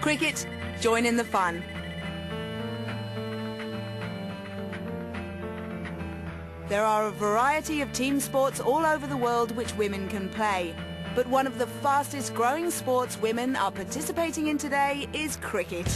Cricket, join in the fun. There are a variety of team sports all over the world which women can play. But one of the fastest growing sports women are participating in today is cricket.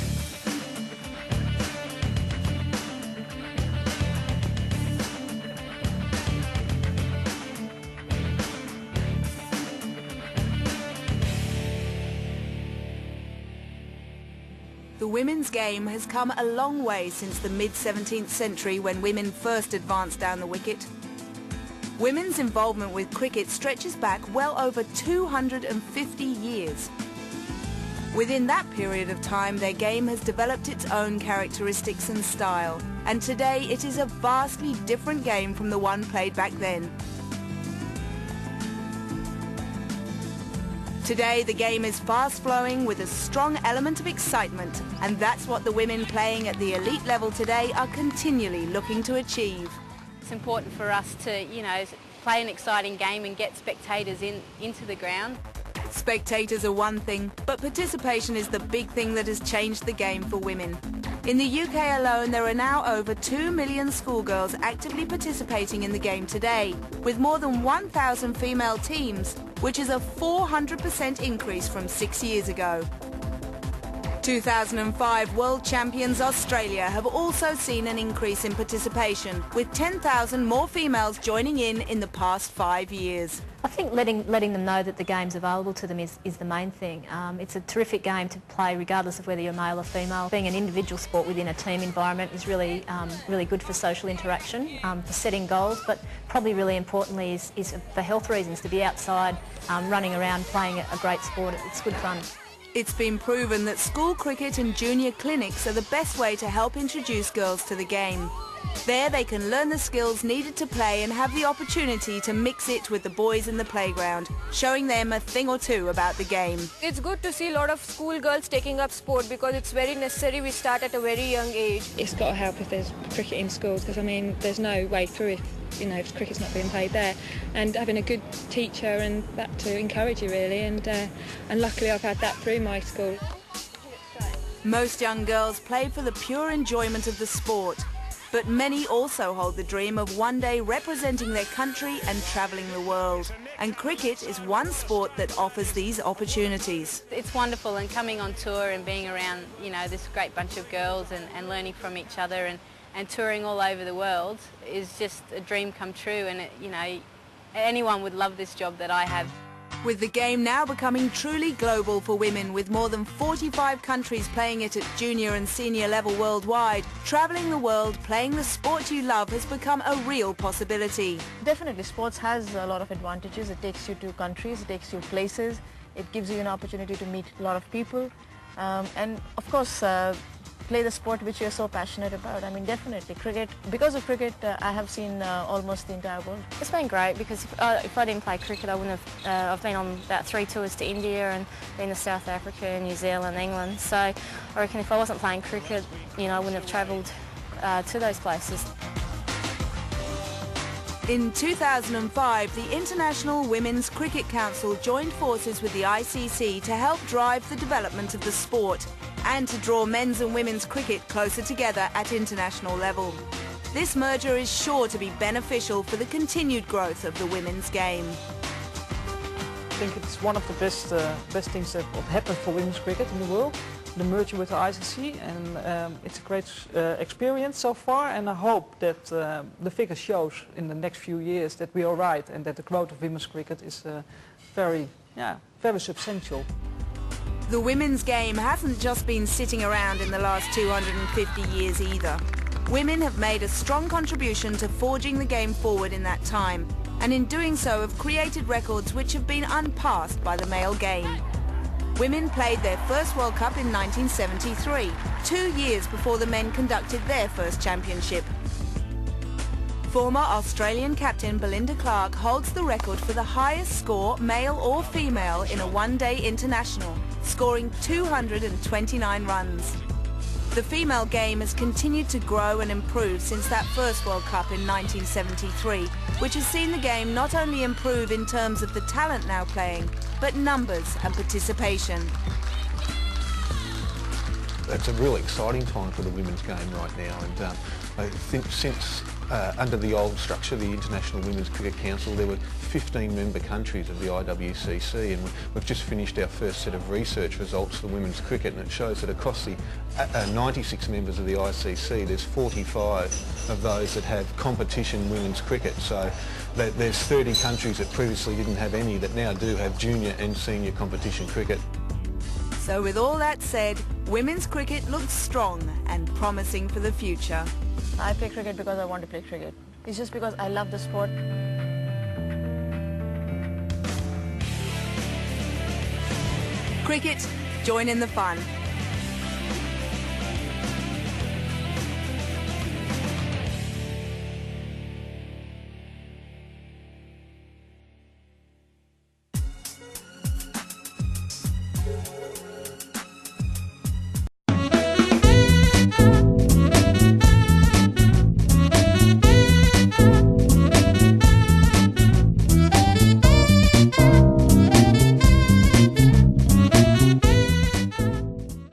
The women's game has come a long way since the mid-17th century when women first advanced down the wicket. Women's involvement with cricket stretches back well over 250 years. Within that period of time, their game has developed its own characteristics and style, and today it is a vastly different game from the one played back then. Today, the game is fast-flowing with a strong element of excitement, and that's what the women playing at the elite level today are continually looking to achieve. It's important for us to, play an exciting game and get spectators into the ground. Spectators are one thing, but participation is the big thing that has changed the game for women. In the UK alone, there are now over 2 million schoolgirls actively participating in the game today, with more than 1,000 female teams, which is a 400% increase from 6 years ago. 2005 World Champions Australia have also seen an increase in participation, with 10,000 more females joining in the past 5 years. I think letting them know that the game's available to them is the main thing. It's a terrific game to play regardless of whether you're male or female. Being an individual sport within a team environment is really good for social interaction, for setting goals, but probably really importantly is for health reasons, to be outside, running around, playing a great sport. It's good fun. It's been proven that school cricket and junior clinics are the best way to help introduce girls to the game. There they can learn the skills needed to play and have the opportunity to mix it with the boys in the playground, showing them a thing or two about the game. It's good to see a lot of schoolgirls taking up sport because it's very necessary we start at a very young age. It's got to help if there's cricket in schools because, there's no way through if cricket's not being played there. And having a good teacher and that to encourage you really, and luckily I've had that through my school. Most young girls play for the pure enjoyment of the sport. But many also hold the dream of one day representing their country and travelling the world. And cricket is one sport that offers these opportunities. It's wonderful, and coming on tour and being around, this great bunch of girls and learning from each other and touring all over the world is just a dream come true, and anyone would love this job that I have. With the game now becoming truly global for women, with more than 45 countries playing it at junior and senior level worldwide, travelling the world playing the sport you love has become a real possibility. Definitely, sports has a lot of advantages. It takes you to countries, it takes you places, it gives you an opportunity to meet a lot of people, and of course play the sport which you're so passionate about. Definitely cricket. Because of cricket, I have seen almost the entire world. It's been great because if I didn't play cricket, I wouldn't have. I've been on about 3 tours to India and been to South Africa, New Zealand, England. So I reckon if I wasn't playing cricket, I wouldn't have travelled to those places. In 2005, the International Women's Cricket Council joined forces with the ICC to help drive the development of the sport and to draw men's and women's cricket closer together at international level. This merger is sure to be beneficial for the continued growth of the women's game. I think it's one of the best things that happened for women's cricket in the world, the merger with the ICC, and it's a great experience so far, and I hope that the figure shows in the next few years that we are right and that the growth of women's cricket is very substantial. The women's game hasn't just been sitting around in the last 250 years either. Women have made a strong contribution to forging the game forward in that time, and in doing so have created records which have been unpassed by the male game. Women played their first World Cup in 1973, 2 years before the men conducted their first championship. Former Australian captain Belinda Clark holds the record for the highest score, male or female, in a one-day international, scoring 229 runs. The female game has continued to grow and improve since that first World Cup in 1973, which has seen the game not only improve in terms of the talent now playing, but numbers and participation. it's a really exciting time for the women's game right now, and I think since under the old structure, the International Women's Cricket Council, there were 15 member countries of the IWCC, and we've just finished our first set of research results for women's cricket, and it shows that across the 96 members of the ICC, there's 45 of those that have competition women's cricket. So there's 30 countries that previously didn't have any that now do have junior and senior competition cricket. So with all that said, women's cricket looks strong and promising for the future. I play cricket because I want to play cricket. It's just because I love the sport. Cricket, join in the fun.